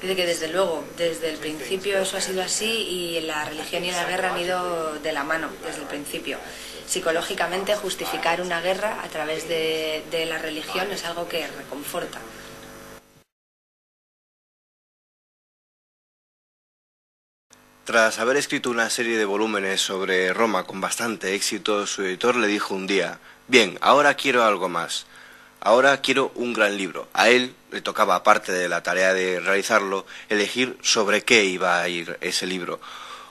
Dice que desde luego, desde el principio eso ha sido así y la religión y la guerra han ido de la mano desde el principio. Psicológicamente justificar una guerra a través de la religión es algo que reconforta. Tras haber escrito una serie de volúmenes sobre Roma con bastante éxito, su editor le dijo un día: «Bien, ahora quiero algo más. Ahora quiero un gran libro». A él le tocaba, aparte de la tarea de realizarlo, elegir sobre qué iba a ir ese libro.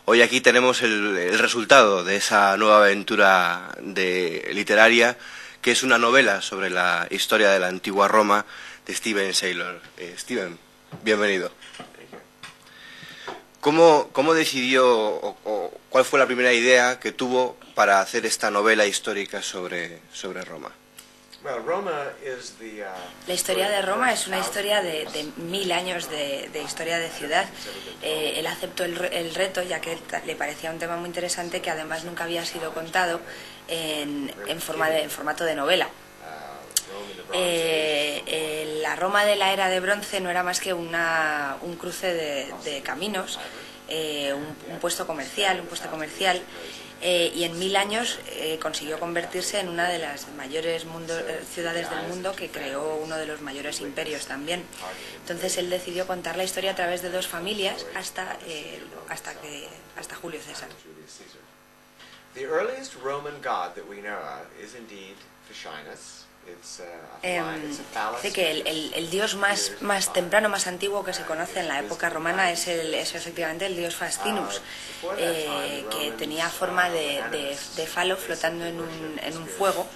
Hoy aquí tenemos el resultado de esa nueva aventura literaria, que es una novela sobre la historia de la antigua Roma de Steven Saylor. Steven, bienvenido. ¿Cómo decidió o cuál fue la primera idea que tuvo para hacer esta novela histórica sobre Roma? La historia de Roma es una historia de 1000 años de historia de ciudad. Él aceptó el reto, ya que le parecía un tema muy interesante que además nunca había sido contado en formato de novela. La Roma de la era de bronce no era más que un cruce de caminos, un puesto comercial, y en 1000 años consiguió convertirse en una de las mayores ciudades del mundo, que creó uno de los mayores imperios también. Entonces él decidió contar la historia a través de dos familias hasta Julio César. The earliest Roman god that we know of is indeed Fiscinus. Dice que el dios más temprano, más antiguo que se conoce en la época romana es efectivamente el dios Fascinus, que tenía forma de falo flotando en un fuego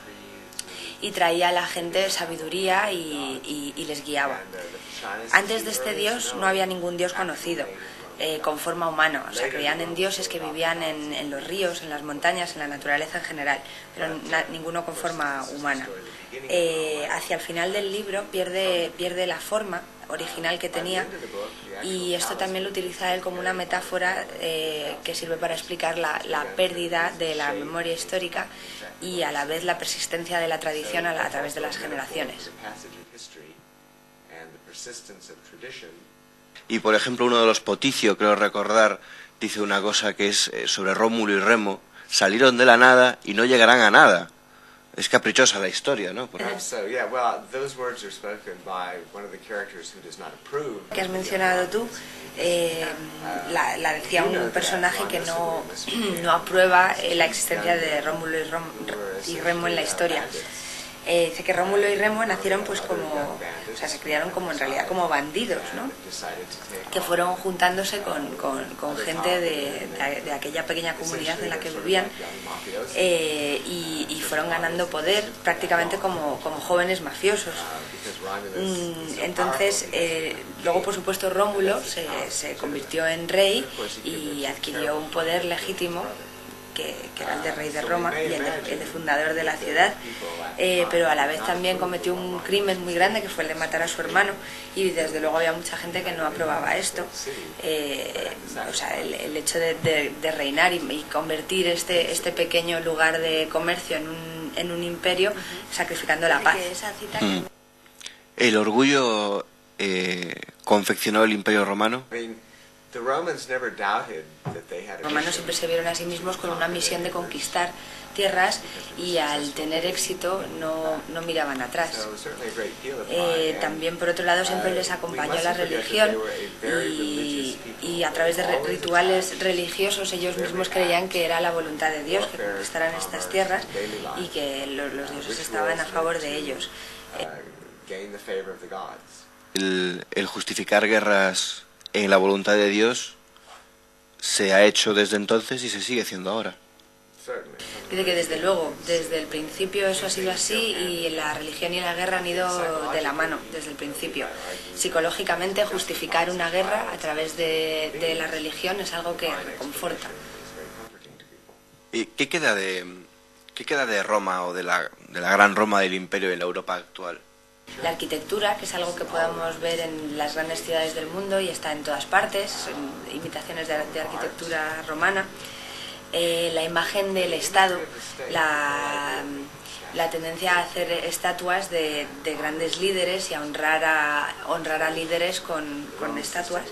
y traía a la gente sabiduría y les guiaba. Antes de este dios no había ningún dios conocido con forma humana, o sea, creían en dioses que vivían en los ríos, en las montañas, en la naturaleza en general, pero ninguno con forma humana. Hacia el final del libro pierde la forma original que tenía, y esto también lo utiliza él como una metáfora que sirve para explicar la pérdida de la memoria histórica y a la vez la persistencia de la tradición a través de las generaciones. Y por ejemplo, uno de los Poticio, creo recordar, dice una cosa que es sobre Rómulo y Remo: salieron de la nada y no llegarán a nada. Es caprichosa la historia, ¿no? Que has mencionado tú, la decía un personaje que no aprueba la existencia de Rómulo y Remo en la historia. Dice que Rómulo y Remo nacieron se criaron en realidad como bandidos, ¿no? Que fueron juntándose con gente de aquella pequeña comunidad en la que vivían, y fueron ganando poder prácticamente como jóvenes mafiosos. Entonces, luego por supuesto Rómulo se convirtió en rey y adquirió un poder legítimo, que era el de rey de Roma y el de fundador de la ciudad, pero a la vez también cometió un crimen muy grande, que fue el de matar a su hermano, y desde luego había mucha gente que no aprobaba esto. O sea, el hecho de reinar y convertir este pequeño lugar de comercio en un imperio, sacrificando la paz. ¿El orgullo confeccionó el Imperio Romano? Los romanos siempre se vieron a sí mismos con una misión de conquistar tierras, y al tener éxito no miraban atrás. También por otro lado siempre les acompañó la religión, y a través de rituales religiosos ellos mismos creían que era la voluntad de Dios que conquistaran estas tierras, y que los dioses estaban a favor de ellos. El justificar guerras en la voluntad de Dios se ha hecho desde entonces y se sigue haciendo ahora. Dice que desde luego, desde el principio eso ha sido así, y la religión y la guerra han ido de la mano desde el principio. Psicológicamente justificar una guerra a través de la religión es algo que reconforta. ¿Y qué queda de Roma, o de la gran Roma del Imperio en la Europa actual? La arquitectura, que es algo que podemos ver en las grandes ciudades del mundo y está en todas partes, son imitaciones de arquitectura romana. La imagen del Estado, la tendencia a hacer estatuas de grandes líderes y a honrar a líderes con estatuas.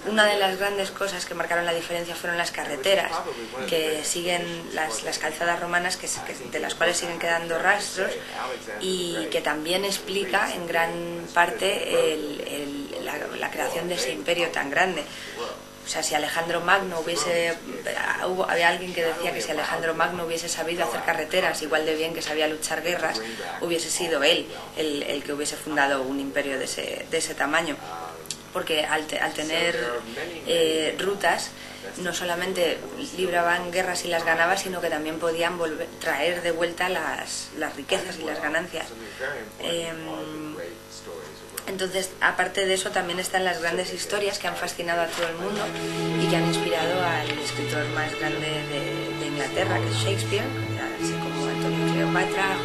Una de las grandes cosas que marcaron la diferencia fueron las carreteras, que siguen las calzadas romanas, de las cuales siguen quedando rastros, y que también explica en gran parte la creación de ese imperio tan grande. O sea, si Alejandro Magno había alguien que decía que si Alejandro Magno hubiese sabido hacer carreteras igual de bien que sabía luchar guerras, hubiese sido él el que hubiese fundado un imperio de ese tamaño. Porque al tener rutas, no solamente libraban guerras y las ganaba, sino que también podían traer de vuelta las riquezas y las ganancias. Entonces, aparte de eso, también están las grandes historias que han fascinado a todo el mundo y que han inspirado al escritor más grande de Inglaterra, que es Shakespeare, así como Antonio Cleopatra,